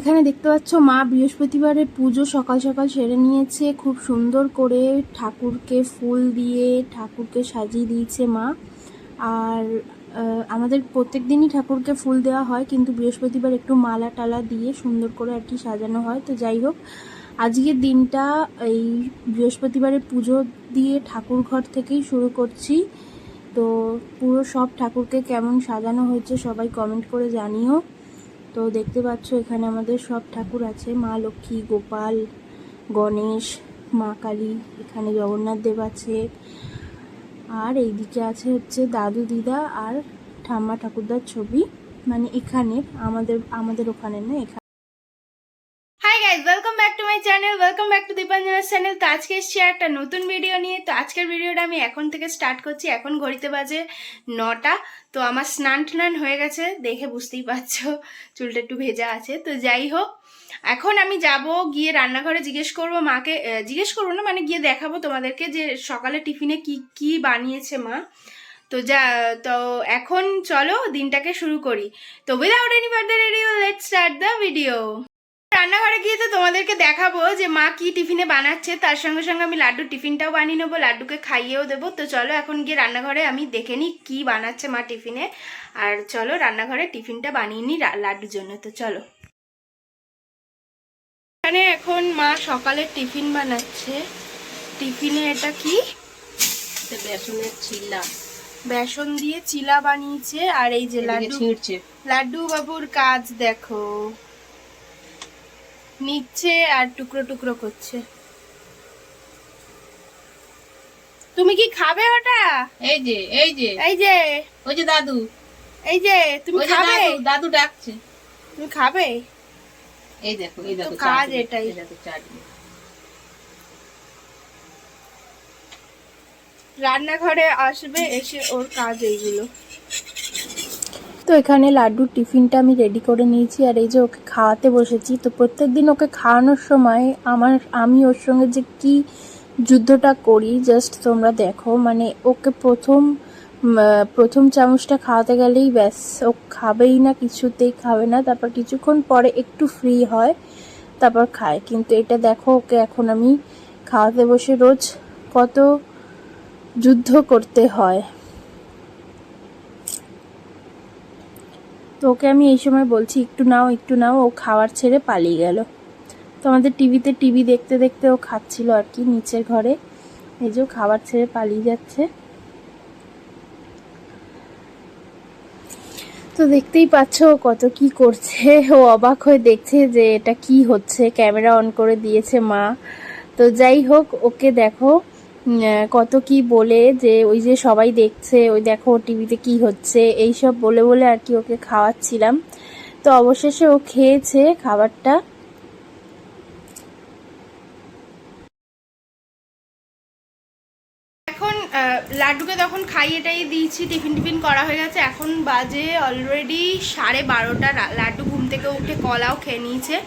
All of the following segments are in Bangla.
এখানে দেখতে পাচ্ছ মা বৃহস্পতিবারের পুজো সকাল সকাল সেরে নিয়েছে, খুব সুন্দর করে ঠাকুরকে ফুল দিয়ে ঠাকুরকে সাজিয়ে দিয়েছে মা। আর আমাদের প্রত্যেক দিনই ঠাকুরকে ফুল দেওয়া হয়, কিন্তু বৃহস্পতিবার একটু মালা টালা দিয়ে সুন্দর করে আর কি সাজানো হয়। তো যাই হোক, আজকের দিনটা এই বৃহস্পতিবারের পুজো দিয়ে ঠাকুর ঘর থেকেই শুরু করছি। তো পুরো সব ঠাকুরকে কেমন সাজানো হয়েছে সবাই কমেন্ট করে জানিও। তো দেখতে পাচ্ছ এখানে আমাদের সব ঠাকুর আছে, মা লক্ষ্মী, গোপাল, গণেশ, মা কালী, এখানে জগন্নাথ দেব আছে, আর এইদিকে আছে হচ্ছে দাদু দিদা আর ঠাম্মা ঠাকুরদার ছবি, মানে এখানে আমাদের ওখানে না, এখানে। Hi guys, welcome back to my channel, welcome back to দীপাঞ্জনার চ্যানেল। তো আজকে এসেছি একটা নতুন ভিডিও নিয়ে। তো আজকের ভিডিওটা আমি এখন থেকে স্টার্ট করছি। এখন ঘড়িতে বাজে 9টা। তো আমার স্নান টান হয়ে গেছে, দেখে বুঝতেই পারছো চুলটা একটু ভেজা আছে। তো যাই হোক, এখন আমি যাব গিয়ে রান্নাঘরে জিজ্ঞেস করবো মাকে, জিজ্ঞেস করবো না মানে গিয়ে দেখাবো তোমাদেরকে যে সকালে টিফিনে কি কি বানিয়েছে মা। তো এখন চলো দিনটাকে শুরু করি। তো without any further edu, let's start the video. রান্নাঘরে গিয়ে তো তোমাদেরকে দেখাবো যে মা কি টিফিনে বানাচ্ছে, তার সঙ্গে সঙ্গে আমি লাড্ডুর টিফিনটাও বানিয়ে নেবো, লাড্ডুকে খাইয়েও দেবো। তো চলো এখন গিয়ে রান্নাঘরে আমি দেখে নিই কি বানাচ্ছে মা টিফিনে, আর চলো রান্নাঘরে টিফিনটা বানিয়ে নিই লাড্ডুর জন্য। তো চলো, এখানে এখন মা সকালের টিফিন বানাচ্ছে। টিফিনে এটা কি? বেসনের চিলা, বেসন দিয়ে চিলা বানিয়েছে। আর এই যে লাড্ডু, লাড্ডু বাবুর কাজ দেখো, নিচ্ছে আর টুকরো টুকরো করছে। তুমি কি খাবে ওটা? এই যে এই যে এই যে ওই যে দাদু, এই যে তুমি খাবে? দাদু ডাকছে, তুমি খাবে? এই দেখো, এই দেখো কাজ এটাই। এই দেখো চাটনি। রান্নাঘরে আসবে, এসে ওর কাজ এইগুলো। তো এখানে লাড্ডুর টিফিনটা আমি রেডি করে নিয়েছি, আর এই যে ওকে খাওয়াতে বসেছি। তো প্রত্যেকদিন ওকে খাওয়ানোর সময় আমি ওর সঙ্গে যে কি যুদ্ধটা করি জাস্ট তোমরা দেখো। মানে ওকে প্রথম চামচটা খাওয়াতে গেলেই ব্যাস ও খাবেই না, কিছুতেই খাবে না। তারপর কিছুক্ষণ পরে একটু ফ্রি হয়, তারপর খায়। কিন্তু এটা দেখো, ওকে এখন আমি খাওয়াতে বসে রোজ কত যুদ্ধ করতে হয়। তো ওকে আমি এই সময় বলছি একটু নাও একটু নাও, ও খাওয়ার ছেড়ে পালিয়ে গেল। তো আমাদের টিভি দেখতে দেখতে ও খাচ্ছিল আর কি নিচের ঘরে। এই যে খাবার ছেড়ে পালিয়ে যাচ্ছে। তো দেখতেই পাচ্ছ ও কত কি করছে, ও অবাক হয়ে দেখছে যে এটা কি হচ্ছে, ক্যামেরা অন করে দিয়েছে মা। তো যাই হোক, ওকে দেখো কত কি বলে যে ওই যে সবাই দেখছে, ওই দেখো টিভিতে কি হচ্ছে, এইসব বলে বলে আর কি ওকে খাওয়াচ্ছিলাম। তো অবশেষে ও খেয়েছে খাবারটা। এখন লাড্ডুকে তখন খাইয়ে টাইয়ে দিয়েছি, টিফিন করা হয়ে গেছে। এখন বাজে অলরেডি 12:30। লাড্ডু ঘুম থেকে উঠে কলাও খেয়ে নিয়েছে।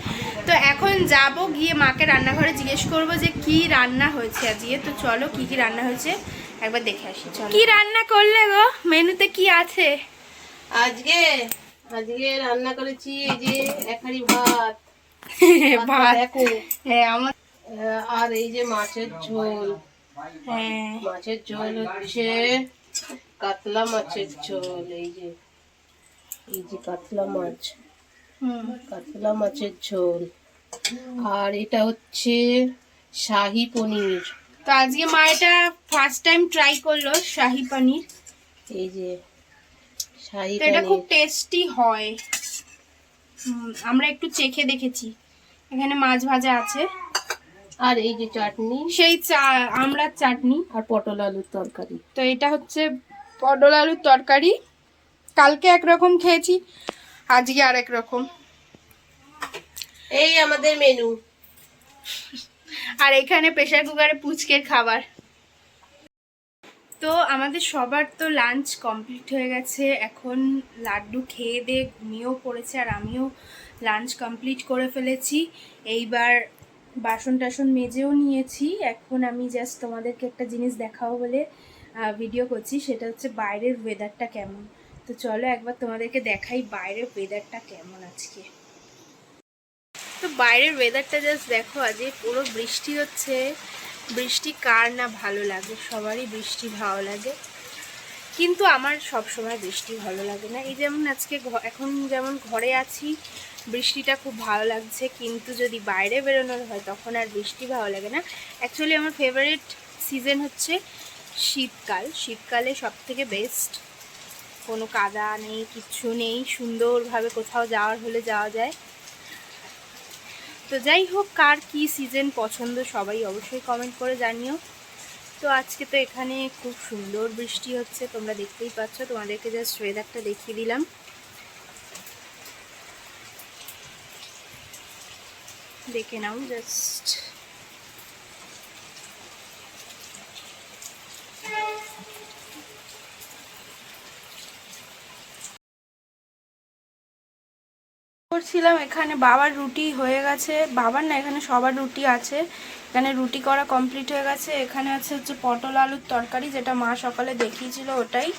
তো এখন যাব গিয়ে মাকে রান্নাঘরে জিজ্ঞেস করব যে কি রান্না হয়েছে আজকে। তো চলো কি কি রান্না হয়েছে একবার দেখে আসি। চলো, কি রান্না করলে গো? মেনুতে কি আছে আজকে? আজকে রান্না করেছি এই যে এক হাঁড়ি ভাত। ভাত দেখো, হ্যাঁ আমার, আর এই যে মাছের ঝোল। হ্যাঁ মাছের ঝোল হচ্ছে কাতলা মাছের ঝোল। এই যে কাতলা মাছ, কাতলা মাছের ঝোল। আর এটা হচ্ছে শাহি পনির। তো আজকে মা এটা ফার্স্ট টাইম ট্রাই করলো শাহি পনির। এই যে শাহি এটা খুব পনির, টেস্টি হয়। আমরা একটু চেখে দেখেছি। এখানে মাছ ভাজা আছে, আর এই যে চাটনি, সেই আমড়ার চাটনি, আর পটল আলুর তরকারি। তো এটা হচ্ছে পটল আলুর তরকারি। কালকে একরকম খেয়েছি, আজকে আরেক রকম। এই আমাদের মেনু। আর এখানে প্রেসার কুকারে পুচকের খাবার। তো আমাদের সবার তো লাঞ্চ কমপ্লিট হয়ে গেছে। এখন লাড্ডু খেয়ে দিয়ে ঘুমিয়েও পড়েছে, আর আমিও লাঞ্চ কমপ্লিট করে ফেলেছি। এইবার বাসন টাসন মেজেও নিয়েছি। এখন আমি জাস্ট তোমাদেরকে একটা জিনিস দেখাবো বলে ভিডিও করছি, সেটা হচ্ছে বাইরের ওয়েদারটা কেমন। তো চলো একবার তোমাদেরকে দেখাই বাইরের ওয়েদারটা কেমন আজকে। তো বাইরের ওয়েদারটা জাস্ট দেখো, আজকে পুরো বৃষ্টি হচ্ছে। বৃষ্টি কার না ভালো লাগে, সবারই বৃষ্টি ভালো লাগে, কিন্তু আমার সব সময় বৃষ্টি ভালো লাগে না। এই যেমন আজকে এখন যেমন ঘরে আছি, বৃষ্টিটা খুব ভালো লাগছে, কিন্তু যদি বাইরে বেরোনোর হয় তখন আর বৃষ্টি ভালো লাগে না। অ্যাকচুয়ালি আমার ফেভারিট সিজন হচ্ছে শীতকাল। শীতকালে সব থেকে বেস্ট, কোনো কাদা নেই, কিচ্ছু নেই, সুন্দরভাবে কোথাও যাওয়ার হলে যাওয়া যায়। তো যাই হোক, কার কি সিজন পছন্দ সবাই অবশ্যই কমেন্ট করে জানিও। তো আজকে তো এখানে খুব সুন্দর বৃষ্টি হচ্ছে, তোমরা দেখতেই পাচ্ছ, তোমাদেরকে জাস্ট ওয়েদারটা দেখিয়ে দিলাম। দেখে নাও জাস্ট। করছিলাম এখানে, বাবার রুটি হয়ে গেছে, বাবার না এখানে সবার রুটি আছে, এখানে রুটি করা কমপ্লিট হয়ে গেছে। এখানে আছে হচ্ছে পটল আলুর তরকারি, যেটা মা সকালে দেখিয়েছিল ওটাই।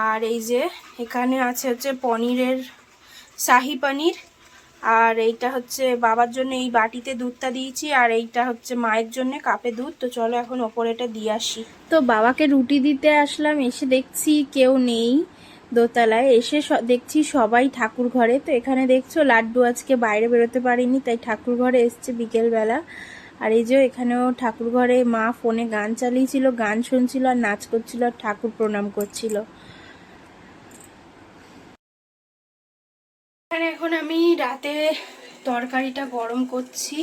আর এই যে এখানে আছে হচ্ছে পনিরের শাহি পনির। আর এইটা হচ্ছে বাবার জন্য এই বাটিতে দুধটা দিয়েছি, আর এইটা হচ্ছে মায়ের জন্য কাপে দুধ। তো চলো এখন ওপরে এটা দিয়ে আসি। তো বাবাকে রুটি দিতে আসলাম, এসে দেখছি কেউ নেই দোতলায়। এসে দেখছি সবাই ঠাকুর ঘরে। তো এখানে দেখছো লাড্ডু আজকে বাইরে বেরোতে পারিনি, তাই ঠাকুর ঘরে এসছে বিকেলবেলা। আর এই যে এখানেও ঠাকুর ঘরে মা ফোনে গান চালিয়েছিল, গান শুনছিল আর নাচ করছিল আর ঠাকুর প্রণাম করছিল। এখানে এখন আমি রাতে তরকারিটা গরম করছি,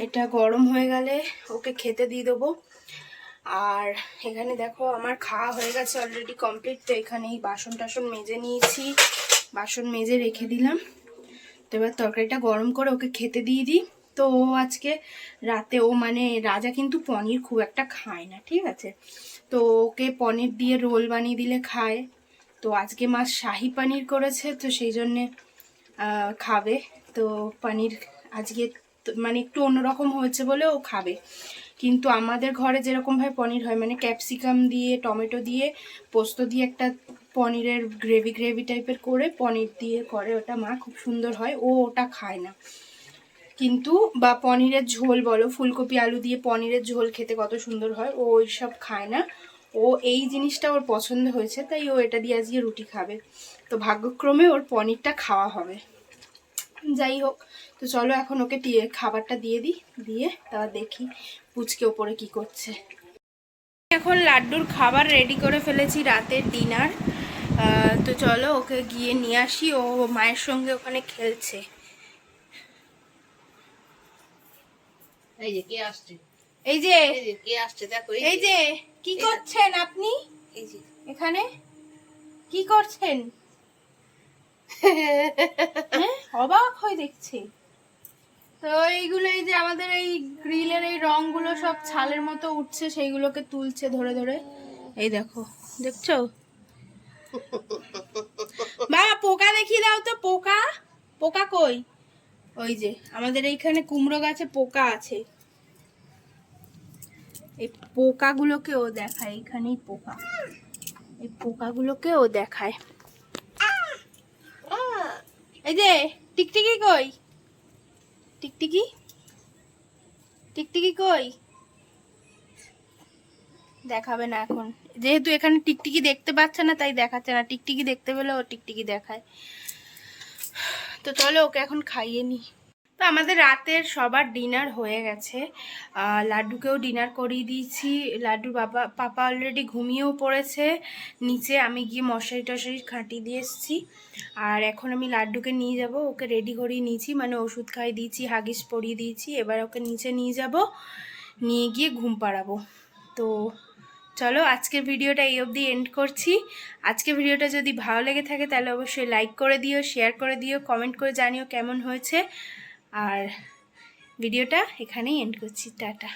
এটা গরম হয়ে গেলে ওকে খেতে দিয়ে দেবো। আর এখানে দেখো আমার খাওয়া হয়ে গেছে অলরেডি কমপ্লিট। তো এখানে এই বাসন টাসন মেজে নিয়েছি, বাসন মেজে রেখে দিলাম। তো এবার তরকারিটা গরম করে ওকে খেতে দিয়ে দিই। তো ও আজকে রাতে, ও মানে রাজা কিন্তু পনির খুব একটা খায় না, ঠিক আছে, তো ওকে পনির দিয়ে রোল বানিয়ে দিলে খায়। তো আজকে মা শাহি পনির করেছে, তো সেই জন্যে খাবে। তো পনির আজকে মানে একটু অন্যরকম হয়েছে বলে ও খাবে। কিন্তু আমাদের ঘরে যেরকমভাবে পনির হয়, মানে ক্যাপসিকাম দিয়ে, টমেটো দিয়ে, পোস্ত দিয়ে একটা পনিরের গ্রেভি টাইপের করে পনির দিয়ে করে, ওটা মা খুব সুন্দর হয়, ও ওটা খায় না। কিন্তু বা পনিরের ঝোল বলো, ফুলকপি আলু দিয়ে পনিরের ঝোল খেতে কত সুন্দর হয়, ও ওইসব খায় না। ও এই জিনিসটা ওর পছন্দ হয়েছে, তাই ও এটা দিয়ে আজকে রুটি খাবে। তো ভাগ্যক্রমে ওর পনিরটা খাওয়া হবে। যাই হোক, তো চলো এখন ওকে খাবারটা দিয়ে দিই, দিয়ে তারপর দেখি পুচকে ওপরে কি করছে। এখন লাড্ডুর খাবার রেডি করে ফেলেছি, রাতের ডিনার। তো চলো ওকে গিয়ে নিয়ে আসি, ও মায়ের সঙ্গে ওখানে খেলছে। এই যে কে আসছে, এই যে কে আসছে দেখো, এই যে কি করছেন আপনি, এই যে এখানে কি করছেন? হ্যাঁ, অবাক হয়ে দেখছে। তো এইগুলো, এই যে আমাদের এই গ্রিলের এই রংগুলো সব ছালের মতো উঠছে, সেইগুলোকে তুলছে ধরে ধরে। এই দেখো, দেখছো? বাবা পোকা দেখিয়ে দাও তো, পোকা, পোকা কই? ওই যে আমাদের এইখানে কুমড়ো গাছে পোকা আছে, এই পোকাগুলোকে ও দেখায়, এইখানেই পোকা, এই পোকাগুলোকে ও দেখায়। এই যে টিকটিকি কই, টিকটিকি, টিকটিকি কই? দেখাবে না এখন, যেহেতু এখানে টিকটিকি দেখতে পাচ্ছে না তাই দেখাচ্ছে না, টিকটিকি দেখতে পেলে ও টিকটিকি দেখায়। তো চলো ওকে এখন খাইয়ে নি। তো আমাদের রাতের সবার ডিনার হয়ে গেছে, লাড্ডুকেও ডিনার করিয়ে দিয়েছি। লাড্ডুর পাপা অলরেডি ঘুমিয়েও পড়েছে নিচে, আমি গিয়ে মশারি টশারি খাটিয়ে দিয়ে এসেছি। আর এখন আমি লাড্ডুকে নিয়ে যাব, ওকে রেডি করিয়ে নিয়েছি, মানে ওষুধ খাইয়ে দিয়েছি, হাগিস পরিয়ে দিয়েছি, এবার ওকে নিচে নিয়ে যাব, নিয়ে গিয়ে ঘুম পাড়াবো। তো চলো আজকের ভিডিওটা এই অবধি এন্ড করছি। আজকের ভিডিওটা যদি ভালো লেগে থাকে তাহলে অবশ্যই লাইক করে দিও, শেয়ার করে দিও, কমেন্ট করে জানিও কেমন হয়েছে। আর ভিডিওটা এখানেই এন্ড করছি, টাটা।